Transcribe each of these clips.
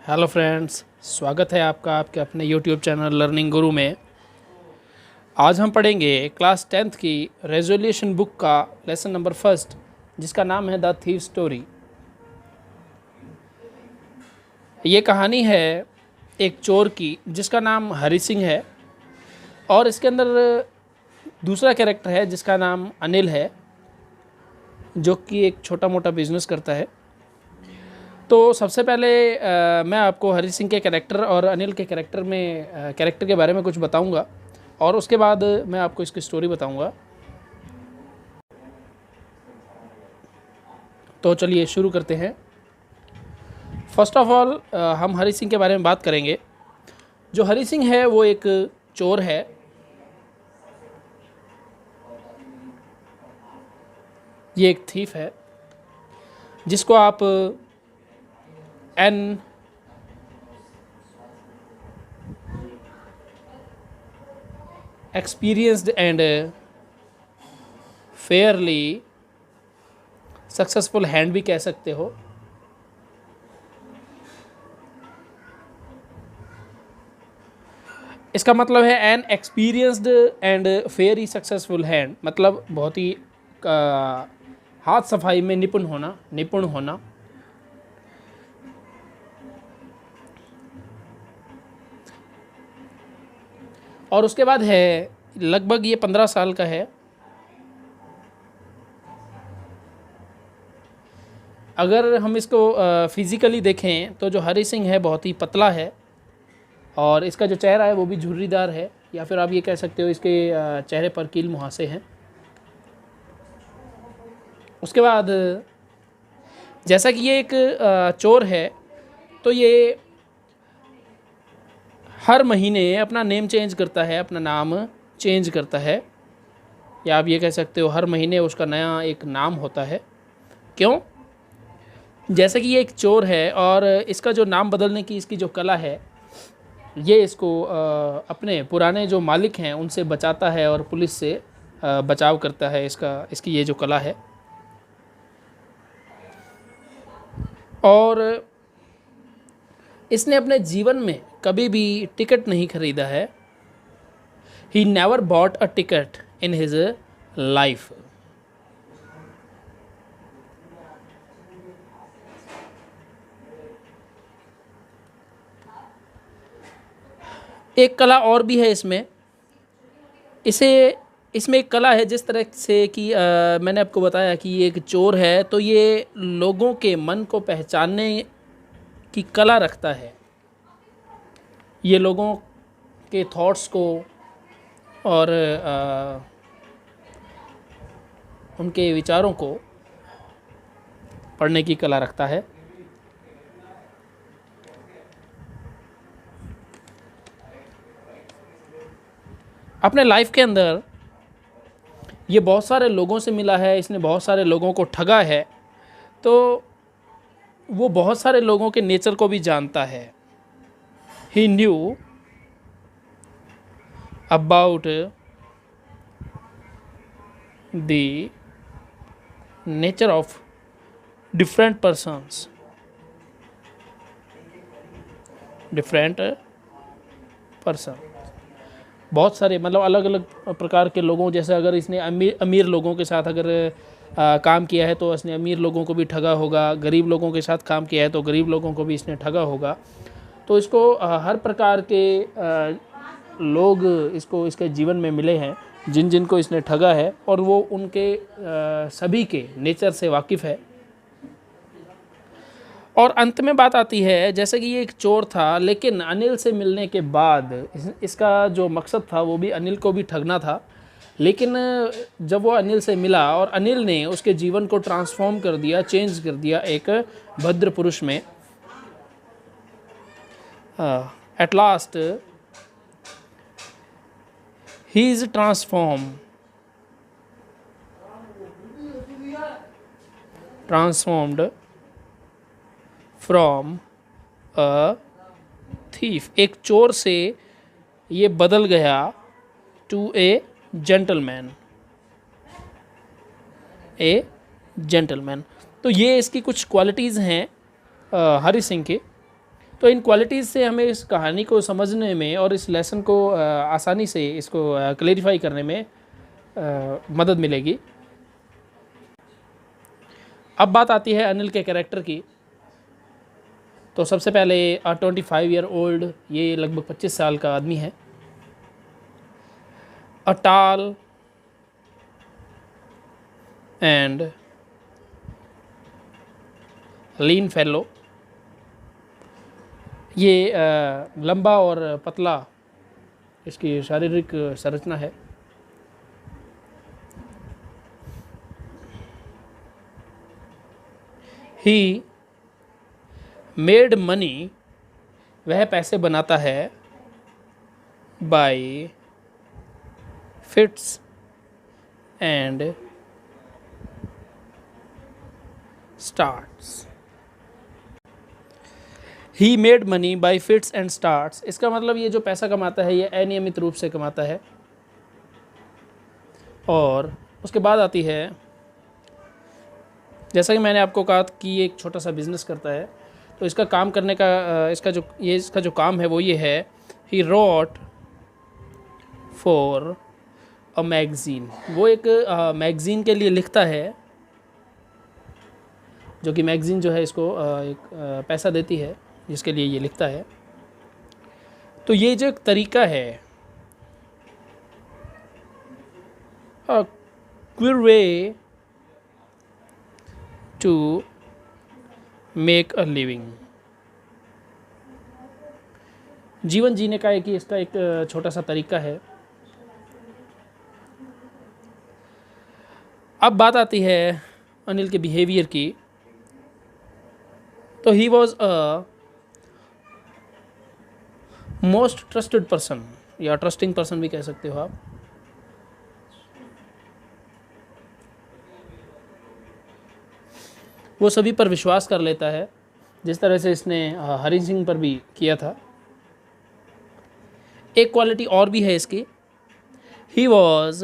Hello friends, स्वागत है आपका आपके अपने यूट्यूब चैनल लर्निंग गुरु में। आज हम पढ़ेंगे क्लास 10th की रेजोल्यूशन बुक का लेसन नंबर फर्स्ट, जिसका नाम है द थीव स्टोरी। ये कहानी है एक चोर की जिसका नाम हरी सिंह है, और इसके अंदर दूसरा कैरेक्टर है जिसका नाम अनिल है, जो कि एक छोटा मोटा बिजनेस करता है। तो सबसे पहले मैं आपको हरी सिंह के कैरेक्टर और अनिल के कैरेक्टर के बारे में कुछ बताऊंगा, और उसके बाद मैं आपको इसकी स्टोरी बताऊंगा। तो चलिए शुरू करते हैं। फर्स्ट ऑफ ऑल हम हरी सिंह के बारे में बात करेंगे। जो हरी सिंह है वो एक चोर है। ये एक थीफ है जिसको आप an experienced and fairly successful hand भी कह सकते हो। इसका मतलब है an experienced and fairly successful hand, मतलब बहुत ही हाथ सफाई में निपुण होना। और उसके बाद है लगभग ये 15 साल का है। अगर हम इसको फिज़िकली देखें तो जो हरी सिंह है बहुत ही पतला है, और इसका जो चेहरा है वो भी झुर्रीदार है, या फिर आप ये कह सकते हो इसके चेहरे पर कील मुहासे हैं। उसके बाद जैसा कि ये एक चोर है, तो ये हर महीने अपना नेम चेंज करता है, अपना नाम चेंज करता है, या आप ये कह सकते हो हर महीने उसका नया एक नाम होता है। क्यों? जैसे कि ये एक चोर है और इसका जो नाम बदलने की इसकी जो कला है, ये इसको अपने पुराने जो मालिक हैं उनसे बचाता है और पुलिस से बचाव करता है। इसकी ये जो कला है। और इसने अपने जीवन में कभी भी टिकट नहीं खरीदा है। He never bought a ticket in his life. एक कला और भी है इसमें एक कला है, जिस तरह से कि मैंने आपको बताया कि ये एक चोर है, तो ये लोगों के मन को पहचानने की कला रखता है। ये लोगों के थॉट्स को और उनके विचारों को पढ़ने की कला रखता है। अपने लाइफ के अंदर ये बहुत सारे लोगों से मिला है, इसने बहुत सारे लोगों को ठगा है, तो वो बहुत सारे लोगों के नेचर को भी जानता है। He knew about the nature of different persons, बहुत सारे मतलब अलग अलग प्रकार के लोगों, जैसे अगर इसने अमीर लोगों के साथ अगर काम किया है तो इसने अमीर लोगों को भी ठगा होगा, गरीब लोगों के साथ काम किया है तो गरीब लोगों को भी इसने ठगा होगा। तो इसको हर प्रकार के लोग इसके जीवन में मिले हैं जिनको इसने ठगा है, और वो उनके सभी के नेचर से वाकिफ़ है। और अंत में बात आती है, जैसे कि ये एक चोर था, लेकिन अनिल से मिलने के बाद इसका जो मकसद था वो भी अनिल को भी ठगना था। लेकिन जब वो अनिल से मिला और अनिल ने उसके जीवन को ट्रांसफॉर्म कर दिया, चेंज कर दिया एक भद्र पुरुष में, at last he is transformed from a thief। एक चोर से ये बदल गया to a gentleman। तो ये इसकी कुछ क्वालिटीज़ हैं हरी सिंह की। तो इन क्वालिटीज़ से हमें इस कहानी को समझने में और इस लेसन को आसानी से इसको क्लेरिफाई करने में मदद मिलेगी। अब बात आती है अनिल के कैरेक्टर की। तो सबसे पहले 25 ईयर ओल्ड, ये लगभग 25 साल का आदमी है। अ टाल एंड लीन फेलो, ये लंबा और पतला इसकी शारीरिक संरचना है। ही मेड मनी, वह पैसे बनाता है bye fits and starts. He made money by fits and starts, इसका मतलब ये जो पैसा कमाता है ये अनियमित रूप से कमाता है। और उसके बाद आती है, जैसा कि मैंने आपको कहा कि ये एक छोटा सा बिजनेस करता है, तो इसका काम करने का इसका जो काम है वो ये है, he wrote for a magazine, वो एक मैगज़ीन के लिए लिखता है, जो कि मैगज़ीन जो है इसको एक पैसा देती है जिसके लिए ये लिखता है। तो ये जो एक तरीका है, a quick way to make a living, जीवन जीने का इसका एक छोटा सा तरीका है। अब बात आती है अनिल के बिहेवियर की। तो he was a most trusted person, या ट्रस्टिंग पर्सन भी कह सकते हो आप। वो सभी पर विश्वास कर लेता है, जिस तरह से इसने हरि सिंह पर भी किया था। एक क्वालिटी और भी है इसकी, he was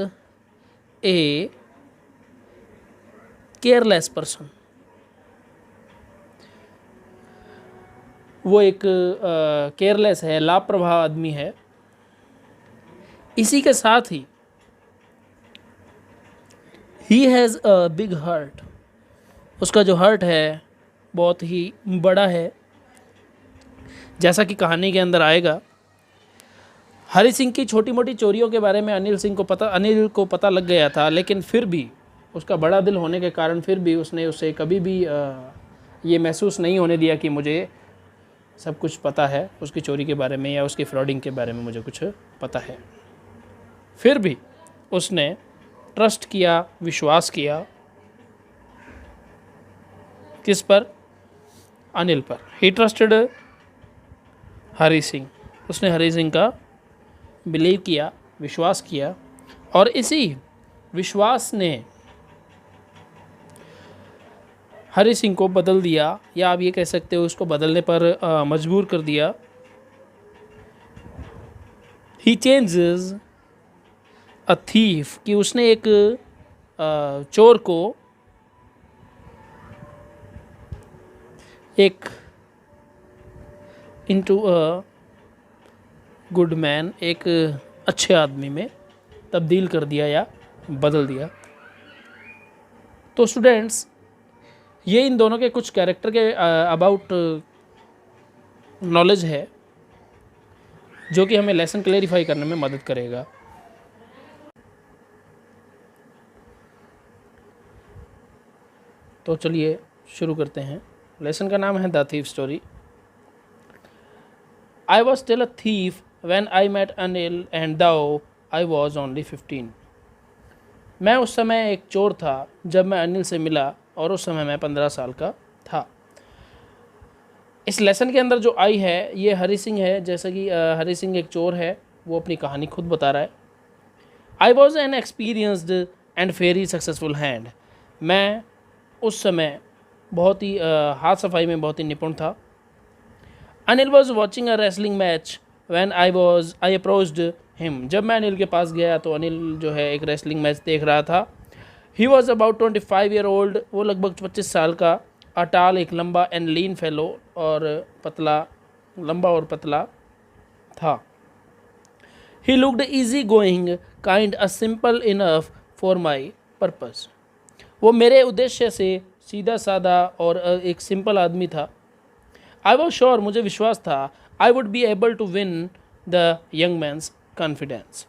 a careless person, वो एक केयरलेस है, लापरवाह आदमी है। इसी के साथ he has a big heart, उसका जो हार्ट है बहुत ही बड़ा है। जैसा कि कहानी के अंदर आएगा, हरि सिंह की छोटी मोटी चोरियों के बारे में अनिल को पता लग गया था, लेकिन फिर भी उसका बड़ा दिल होने के कारण फिर भी उसने उसे कभी भी ये महसूस नहीं होने दिया कि मुझे सब कुछ पता है उसकी चोरी के बारे में या उसकी फ्रॉडिंग के बारे में मुझे कुछ पता है। फिर भी उसने ट्रस्ट किया, विश्वास किया, किस पर? अनिल पर। ही ट्रस्टेड हरि सिंह, उसने हरि सिंह का बिलीव किया, विश्वास किया, और इसी विश्वास ने हरि सिंह को बदल दिया, या आप ये कह सकते हो उसको बदलने पर मजबूर कर दिया। ही चेंजेस अ थीफ, कि उसने एक चोर को एक इनटू अ गुड मैन, एक अच्छे आदमी में तब्दील कर दिया या बदल दिया। तो स्टूडेंट्स, ये इन दोनों के कुछ कैरेक्टर के अबाउट नॉलेज है जो कि हमें लेसन क्लेरिफाई करने में मदद करेगा। तो चलिए शुरू करते हैं। लेसन का नाम है the thief story. I was still a thief when I met Anil and though I was only 15। मैं उस समय एक चोर था जब मैं अनिल से मिला, और उस समय मैं 15 साल का था। इस लेसन के अंदर जो आई है ये हरि सिंह है। जैसा कि हरि सिंह एक चोर है, वो अपनी कहानी खुद बता रहा है। I was an experienced and very successful hand. मैं उस समय बहुत ही हाथ सफाई में बहुत ही निपुण था। Anil was watching a wrestling match when I approached him. जब मैं अनिल के पास गया तो अनिल जो है एक रेसलिंग मैच देख रहा था। He was about 25 year old, वो लगभग 25 साल का। अटाल, एक लंबा, एंड लीन फेलो, और पतला लंबा और पतला था। He looked easy going kind a simple enough for my purpose. वो मेरे उद्देश्य से सीधा साधा और एक सिंपल आदमी था। आई वॉज श्योर, मुझे विश्वास था, I would be able to win the young man's confidence.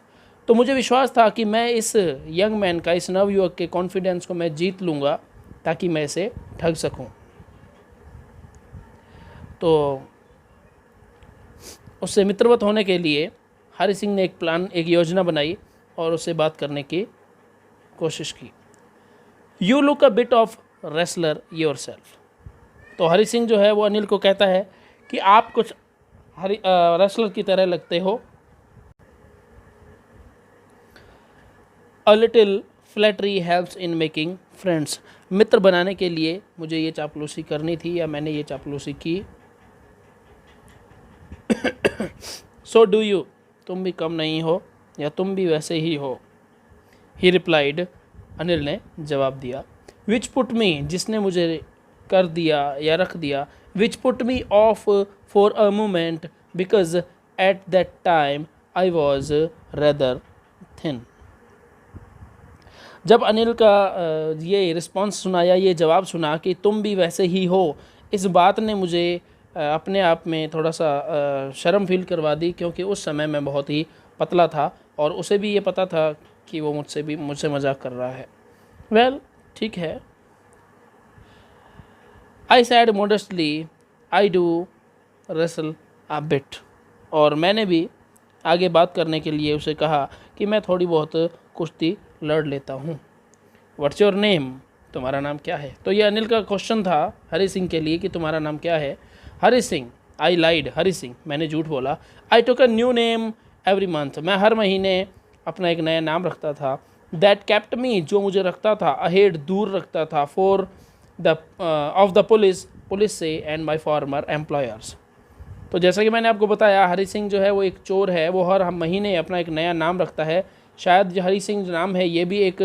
तो मुझे विश्वास था कि मैं इस यंग मैन का, इस नवयुवक के कॉन्फिडेंस को मैं जीत लूँगा ताकि मैं इसे ठग सकूँ। तो उससे मित्रवत होने के लिए हरि सिंह ने एक योजना बनाई और उससे बात करने की कोशिश की। You look a bit of wrestler your self. तो हरि सिंह जो है वो अनिल को कहता है कि आप कुछ रेसलर की तरह लगते हो। A little flattery helps in making friends. मित्र बनाने के लिए मुझे ये चापलूसी करनी थी या मैंने ये चापलूसी की। सो डू यू, तुम भी कम नहीं हो या तुम भी वैसे ही हो। ही रिप्लाइड, अनिल ने जवाब दिया। विच पुट मी, जिसने मुझे कर दिया या रख दिया। Which put me of for a moment because at that time I was rather thin. जब अनिल का ये रिस्पॉन्स सुना या ये जवाब सुना कि तुम भी वैसे ही हो, इस बात ने मुझे अपने आप में थोड़ा सा शर्म फील करवा दी, क्योंकि उस समय मैं बहुत ही पतला था और उसे भी ये पता था कि वो मुझसे मजाक कर रहा है। वेल, ठीक है। I said modestly, I do wrestle a bit. और मैंने भी आगे बात करने के लिए उसे कहा कि मैं थोड़ी बहुत कुश्ती लड़ लेता हूँ। व्हाट्स योर नेम, तुम्हारा नाम क्या है। तो ये अनिल का क्वेश्चन था हरि सिंह के लिए कि तुम्हारा नाम क्या है। हरि सिंह, आई लाइड, हरि सिंह, मैंने झूठ बोला। I took a new name every month, मैं हर महीने अपना एक नया नाम रखता था। दैट केप्ट मी, जो मुझे रखता था, अहेड, दूर रखता था, for the of the police से एंड माई फॉर्मर एम्प्लॉयर्स। तो जैसा कि मैंने आपको बताया, हरि सिंह जो है वो एक चोर है। वो हर महीने अपना एक नया नाम रखता है। शायद जो हरि सिंह जो नाम है ये भी एक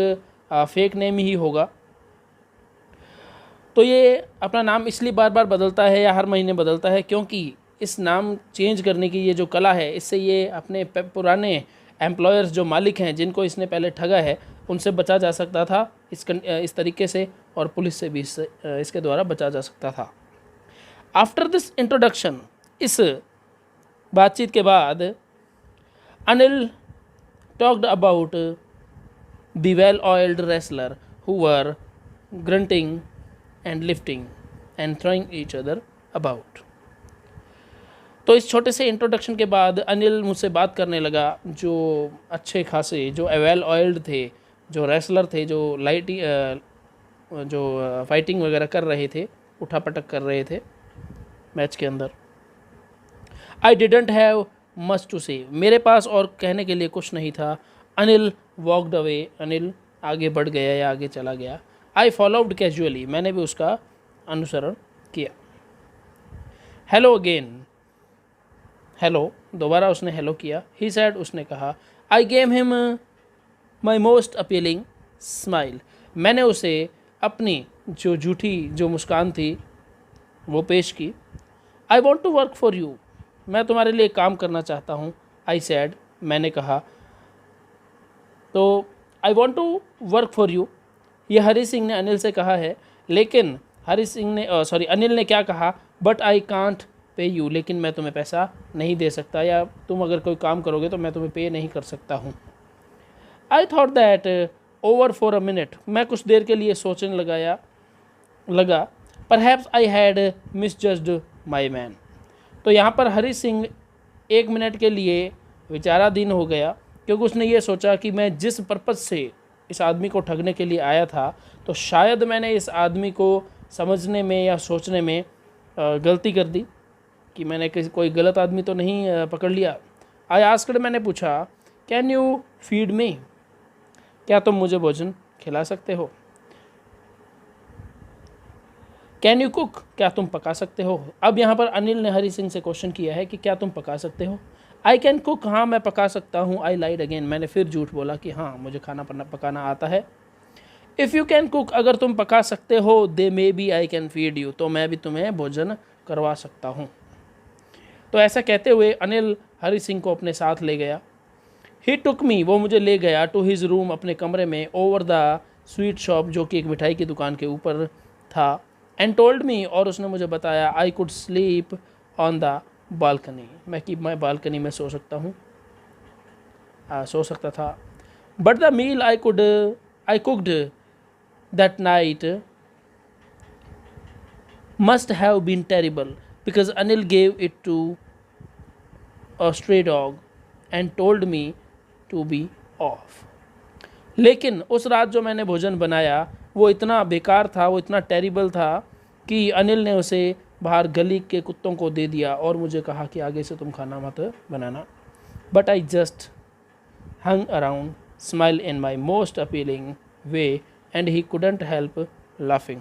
फेक नेम ही होगा। तो ये अपना नाम इसलिए बार बार बदलता है या हर महीने बदलता है क्योंकि इस नाम चेंज करने की ये जो कला है, इससे ये अपने पुराने एम्प्लॉयर्स जो मालिक हैं, जिनको इसने पहले ठगा है, उनसे बचा जा सकता था इस तरीके से, और पुलिस से भी इसके द्वारा बचा जा सकता था। आफ्टर दिस इंट्रोडक्शन, इस बातचीत के बाद Anil talked about the well oiled wrestler who were grunting and lifting and throwing each other about. तो इस छोटे से इंट्रोडक्शन के बाद अनिल मुझसे बात करने लगा। जो अच्छे खासे, जो वेल ऑयल्ड थे, जो रेसलर थे, जो फाइटिंग वगैरह कर रहे थे, उठापटक कर रहे थे मैच के अंदर। I didn't have much to say, मेरे पास और कहने के लिए कुछ नहीं था। अनिल वॉकड अवे, अनिल आगे बढ़ गया या आगे चला गया। आई फॉलोड कैजुअली, मैंने भी उसका अनुसरण किया। हेलो अगेन, हेलो, दोबारा उसने हेलो किया। ही सैड, उसने कहा। I gave him my most appealing smile, मैंने उसे अपनी जो झूठी जो मुस्कान थी वो पेश की। I want to work for you, मैं तुम्हारे लिए काम करना चाहता हूँ। आई सैड, मैंने कहा। तो I want to work for you, ये हरि सिंह ने अनिल से कहा है, लेकिन अनिल ने क्या कहा, but I can't pay you, लेकिन मैं तुम्हें पैसा नहीं दे सकता, या तुम अगर कोई काम करोगे तो मैं तुम्हें पे नहीं कर सकता हूँ। I thought that over for a minute, मैं कुछ देर के लिए सोचने लगा। Perhaps I had misjudged my man. तो यहाँ पर हरि सिंह 1 मिनट के लिए विचाराधीन हो गया, क्योंकि उसने ये सोचा कि मैं जिस पर्पज़ से इस आदमी को ठगने के लिए आया था, तो शायद मैंने इस आदमी को समझने में या सोचने में गलती कर दी, कि मैंने कोई गलत आदमी तो नहीं पकड़ लिया। आई आस्क्ड, मैंने पूछा, कैन यू फीड मी, क्या तुम मुझे भोजन खिला सकते हो। कैन यू कुक, क्या तुम पका सकते हो। अब यहाँ पर अनिल ने हरि सिंह से क्वेश्चन किया है कि क्या तुम पका सकते हो। आई कैन कुक, हाँ मैं पका सकता हूँ। आई लाइड अगेन, मैंने फिर झूठ बोला कि हाँ मुझे खाना पकाना आता है। इफ़ यू कैन कुक, अगर तुम पका सकते हो, they maybe I can feed you, तो मैं भी तुम्हें भोजन करवा सकता हूँ। तो ऐसा कहते हुए अनिल हरि सिंह को अपने साथ ले गया। ही टुक मी, वो मुझे ले गया टू हिज रूम, अपने कमरे में, ओवर द स्वीट शॉप, जो कि एक मिठाई की दुकान के ऊपर था। एंड टोल्ड मी, और उसने मुझे बताया, I could sleep on the balcony, मैं बालकनी में सो सकता हूँ, सो सकता था। But the meal I cooked that night must have been terrible because Anil gave it to a stray dog and told me to be off. लेकिन उस रात जो मैंने भोजन बनाया वो इतना बेकार था, वो इतना टेरिबल था कि अनिल ने उसे बाहर गली के कुत्तों को दे दिया और मुझे कहा कि आगे से तुम खाना मत बनाना। But I just hung around, smile in my most appealing way and he couldn't help laughing.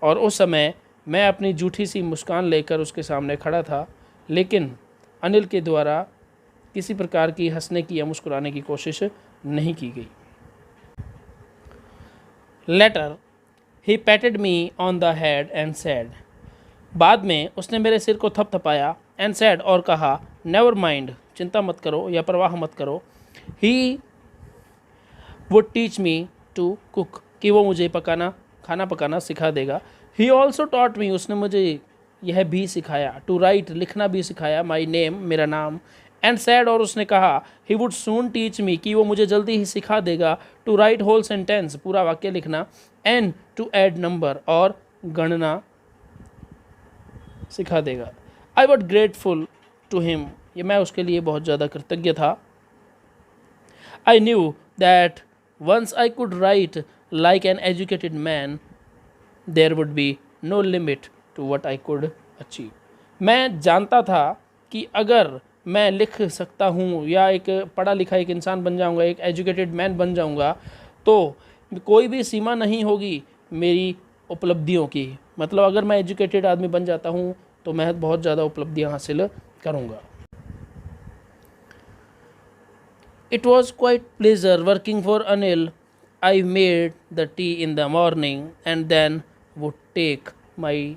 और उस समय मैं अपनी झूठी सी मुस्कान लेकर उसके सामने खड़ा था, लेकिन अनिल के द्वारा किसी प्रकार की हंसने की या मुस्कुराने की कोशिश नहीं की गई। Later he patted me on the head and said, बाद में उसने मेरे सिर को थपथपाया, एंड सैड, और कहा, नेवर माइंड, चिंता मत करो या परवाह मत करो, he would teach me to cook, कि वो मुझे खाना पकाना सिखा देगा। ही ऑल्सो टॉट मी, उसने मुझे यह भी सिखाया, टू राइट, लिखना भी सिखाया, माई नेम, मेरा नाम, एंड सैड, और उसने कहा, he would soon teach me, कि वो मुझे जल्दी ही सिखा देगा, टू राइट होल सेंटेंस, पूरा वाक्य लिखना, एंड टू ऐड नंबर, और गणना सिखा देगा। I was grateful to him, ये मैं उसके लिए बहुत ज़्यादा कृतज्ञ था। I knew that once I could write like an educated man there would be no limit to what I could achieve. मैं जानता था कि अगर मैं लिख सकता हूँ या एक पढ़ा लिखा एक इंसान बन जाऊँगा, एक एजुकेटेड मैन बन जाऊँगा, तो कोई भी सीमा नहीं होगी मेरी उपलब्धियों की। मतलब अगर मैं एजुकेटेड आदमी बन जाता हूँ तो मैं बहुत ज़्यादा उपलब्धियाँ हासिल करूँगा। It was quite pleasure working for Anil. I made the tea in the morning and then would take my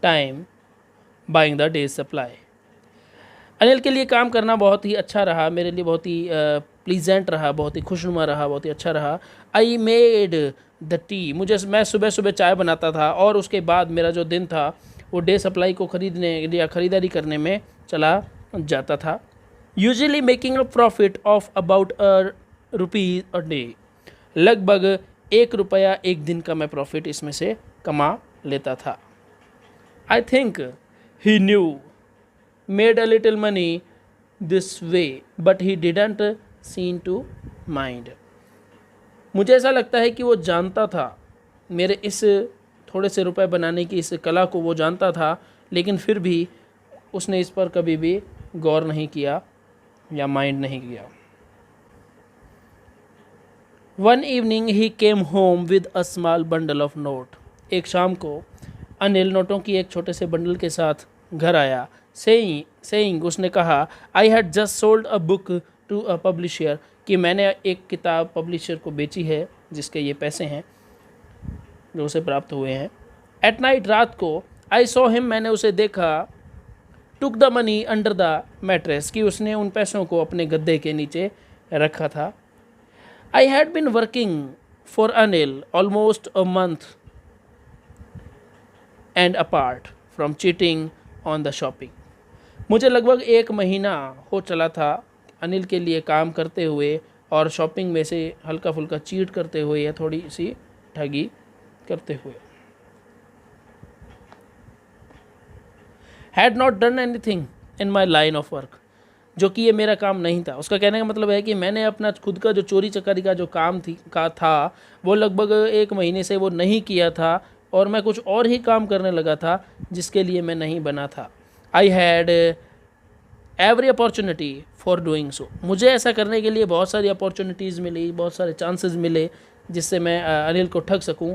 time buying the day's supply. Anil के लिए काम करना बहुत ही अच्छा रहा, मेरे लिए बहुत ही प्लीजेंट रहा, बहुत ही खुशनुमा रहा, बहुत ही अच्छा रहा। आई मेड द टी, मैं सुबह सुबह चाय बनाता था और उसके बाद मेरा जो दिन था वो डे सप्लाई को खरीदने या ख़रीदारी करने में चला जाता था। Usually making a profit of about ₹1 a day, लगभग ₹1 एक दिन का मैं प्रॉफिट इसमें से कमा लेता था। I think he knew made a little money this way but he didn't seem to mind. मुझे ऐसा लगता है कि वो जानता था मेरे इस थोड़े से रुपए बनाने की इस कला को, वो जानता था, लेकिन फिर भी उसने इस पर कभी भी गौर नहीं किया या माइंड नहीं किया। One evening he came home with a small bundle of note, एक शाम को अनिल नोटों की एक छोटे से बंडल के साथ घर आया। सेइंग, उसने कहा, I had just sold a book to a publisher, कि मैंने एक किताब पब्लिशर को बेची है जिसके ये पैसे हैं जो उसे प्राप्त हुए हैं। एट नाइट, रात को, आई सॉ हिम, मैंने उसे देखा, टुक the money under the mattress, कि उसने उन पैसों को अपने गद्दे के नीचे रखा था। I had been working for Anil almost a month and apart from cheating on the shopping, मुझे लगभग 1 महीना हो चला था अनिल के लिए काम करते हुए और शॉपिंग में से हल्का फुल्का चीट करते हुए या थोड़ी सी ठगी करते हुए। Had not done anything in my line of work, जो कि ये मेरा काम नहीं था। उसका कहने का मतलब है कि मैंने अपना खुद का जो चोरी चकारी का जो काम था वो लगभग 1 महीने से वो नहीं किया था और मैं कुछ और ही काम करने लगा था जिसके लिए मैं नहीं बना था। I had every opportunity for doing so, मुझे ऐसा करने के लिए बहुत सारी अपॉर्चुनिटीज़ मिली, बहुत सारे चांसेस मिले जिससे मैं अनिल को ठग सकूं।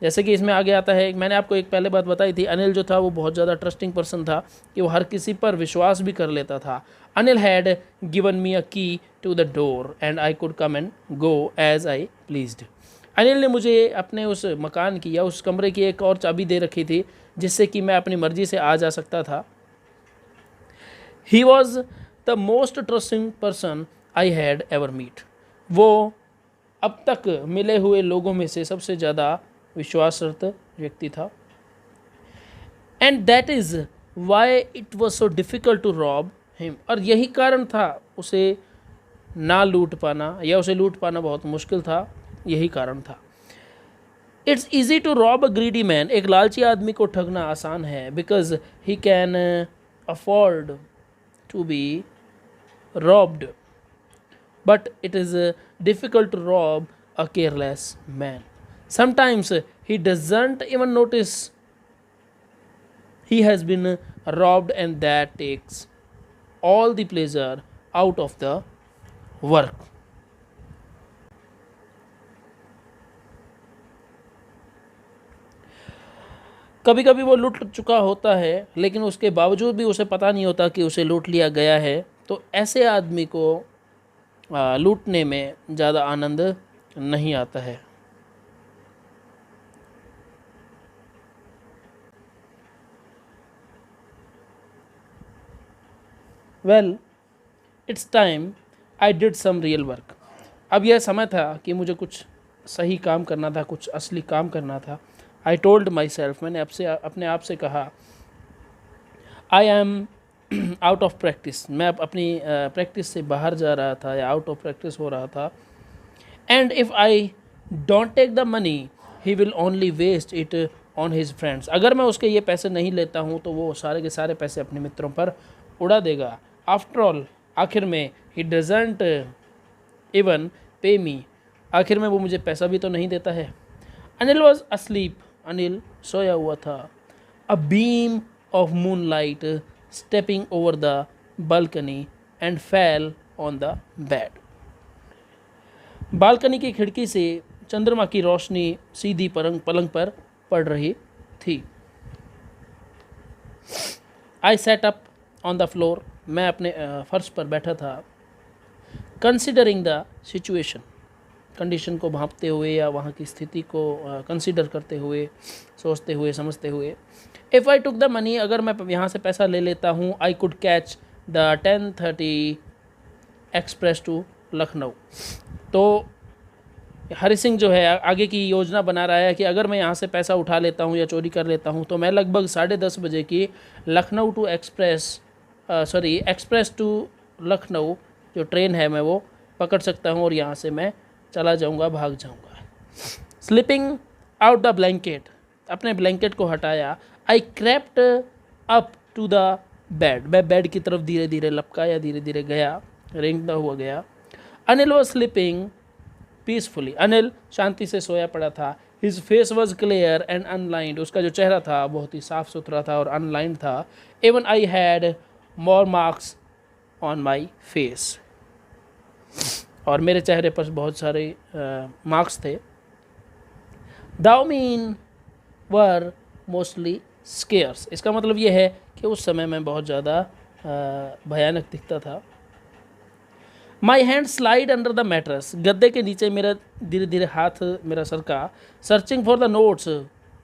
जैसे कि इसमें आगे आता है, मैंने आपको एक पहले बात बताई थी, अनिल जो था वो बहुत ज़्यादा ट्रस्टिंग पर्सन था कि वो हर किसी पर विश्वास भी कर लेता था। Anil had given me a key to the door and I could come and go as I pleased. Anil ने मुझे अपने उस मकान की या उस कमरे की एक और चाबी दे रखी थी जिससे कि मैं अपनी मर्जी से आ जा सकता था। He was the most trusting person I had ever meet. वो अब तक मिले हुए लोगों में से सबसे ज़्यादा विश्वासरत व्यक्ति था। And that is why it was so difficult to rob him. और यही कारण था उसे ना लूट पाना, या उसे लूट पाना बहुत मुश्किल था, यही कारण था। It's easy to rob a greedy man. एक लालची आदमी को ठगना आसान है, because he can afford to be robbed, but it is difficult to rob a careless man. Sometimes he doesn't even notice he has been robbed, and that takes all the pleasure out of the work. कभी कभी वो लूट चुका होता है, लेकिन उसके बावजूद भी उसे पता नहीं होता कि उसे लूट लिया गया है। तो ऐसे आदमी को लूटने में ज़्यादा आनंद नहीं आता है। Well, it's time I did some real work. अब यह समय था कि मुझे कुछ सही काम करना था, कुछ असली काम करना था। आई टोल्ड माई सेल्फ, मैंने अपने आप से कहा, I am out of practice. मैं अपनी प्रैक्टिस से बाहर जा रहा था, या आउट ऑफ प्रैक्टिस हो रहा था। And if I don't take the money he will only waste it on his friends. अगर मैं उसके ये पैसे नहीं लेता हूँ तो वो सारे के सारे पैसे अपने मित्रों पर उड़ा देगा। आफ्टर ऑल, आखिर में, ही डजेंट इवन पे मी। आखिर में वो मुझे पैसा भी तो नहीं देता है। Anil was asleep. अनिल सोया हुआ था। A beam of moon light stepping over the balcony and fell on the bed. Balcony की खिड़की से चंद्रमा की रोशनी सीधी पलंग पर पड़ रही थी। I set up on the floor. मैं अपने फर्श पर बैठा था। कंसिडरिंग द सिचुएशन, कंडीशन को भांपते हुए या वहाँ की स्थिति को कंसिडर करते हुए, सोचते हुए, समझते हुए। If I took the money, अगर मैं यहाँ से पैसा ले लेता हूँ, I could catch the 10:30 express to Lucknow. तो हरि सिंह जो है आगे की योजना बना रहा है कि अगर मैं यहाँ से पैसा उठा लेता हूँ या चोरी कर लेता हूँ तो मैं लगभग 10:30 बजे की Lucknow to express to Lucknow जो ट्रेन है मैं वो पकड़ सकता हूँ, और यहाँ से मैं चला जाऊँगा, भाग जाऊँगा। स्लिपिंग आउट द ब्लैंकेट, अपने ब्लैंकेट को हटाया। I crept up to the bed, मैं बेड की तरफ धीरे धीरे लपकाया, धीरे धीरे गया, रेंगता हुआ गया। Anil was sleeping peacefully. Anil शांति से सोया पड़ा था। His face was clear and unlined, उसका जो चेहरा था बहुत ही साफ सुथरा था और अनलाइंड था। Even I had more marks on my face, और मेरे चेहरे पर बहुत सारे मार्क्स थे। दाउ मीन वर मोस्टली स्केयर्स, इसका मतलब ये है कि उस समय मैं बहुत ज़्यादा भयानक दिखता था। My hand slide under the mattress, गद्दे के नीचे मेरा धीरे धीरे हाथ मेरा सरका। सर्चिंग फॉर द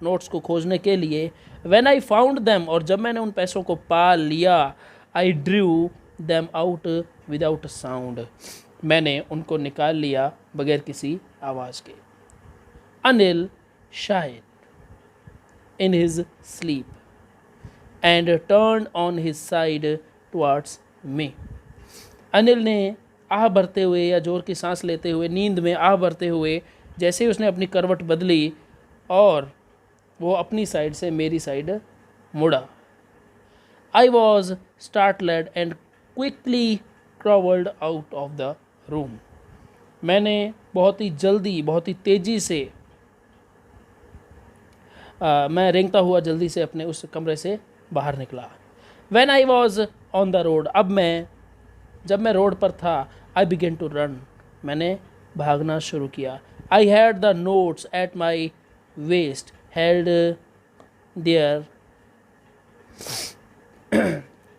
नोट्स को खोजने के लिए। व्हेन आई फाउंड देम, और जब मैंने उन पैसों को पा लिया, I drew them out without sound, मैंने उनको निकाल लिया बगैर किसी आवाज़ के। अनिल शायद in his sleep and turn on his side towards me. Anil ने आह भरते हुए या जोर की सांस लेते हुए, नींद में आह भरते हुए, जैसे ही उसने अपनी करवट बदली और वो अपनी साइड से मेरी साइड मुड़ा। I was startled and quickly crawled out of the room, मैंने बहुत ही जल्दी, बहुत ही तेज़ी से मैं रेंगता हुआ जल्दी से अपने उस कमरे से बाहर निकला। When I was on the road, जब मैं रोड पर था, आई बिगेन टू रन, मैंने भागना शुरू किया। I had the notes at my waist held there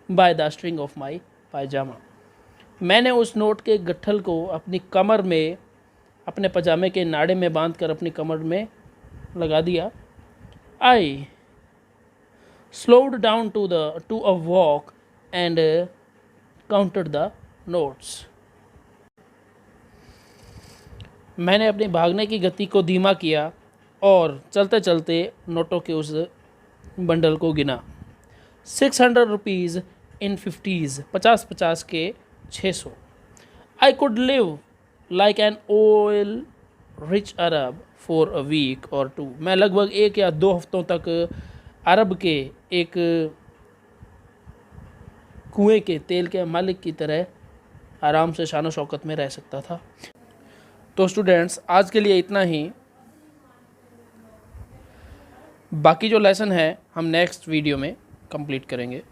by the string of my pyjama, मैंने उस नोट के गट्ठल को अपनी कमर में, अपने पजामे के नाड़े में बांधकर अपनी कमर में लगा दिया। आई slowed down to a walk and counted the notes. मैंने अपने भागने की गति को धीमा किया और चलते चलते नोटों के उस बंडल को गिना. 600 रुपीज़ इन 50s, 50 के 600. I could live like an oil rich Arab for a week or two. मैं लगभग 1 या 2 हफ्तों तक अरब के एक कुएं के तेल के मालिक की तरह आराम से शान शौकत में रह सकता था. तो स्टूडेंट्स, आज के लिए इतना ही. बाकी जो लेसन है हम नेक्स्ट वीडियो में कंप्लीट करेंगे.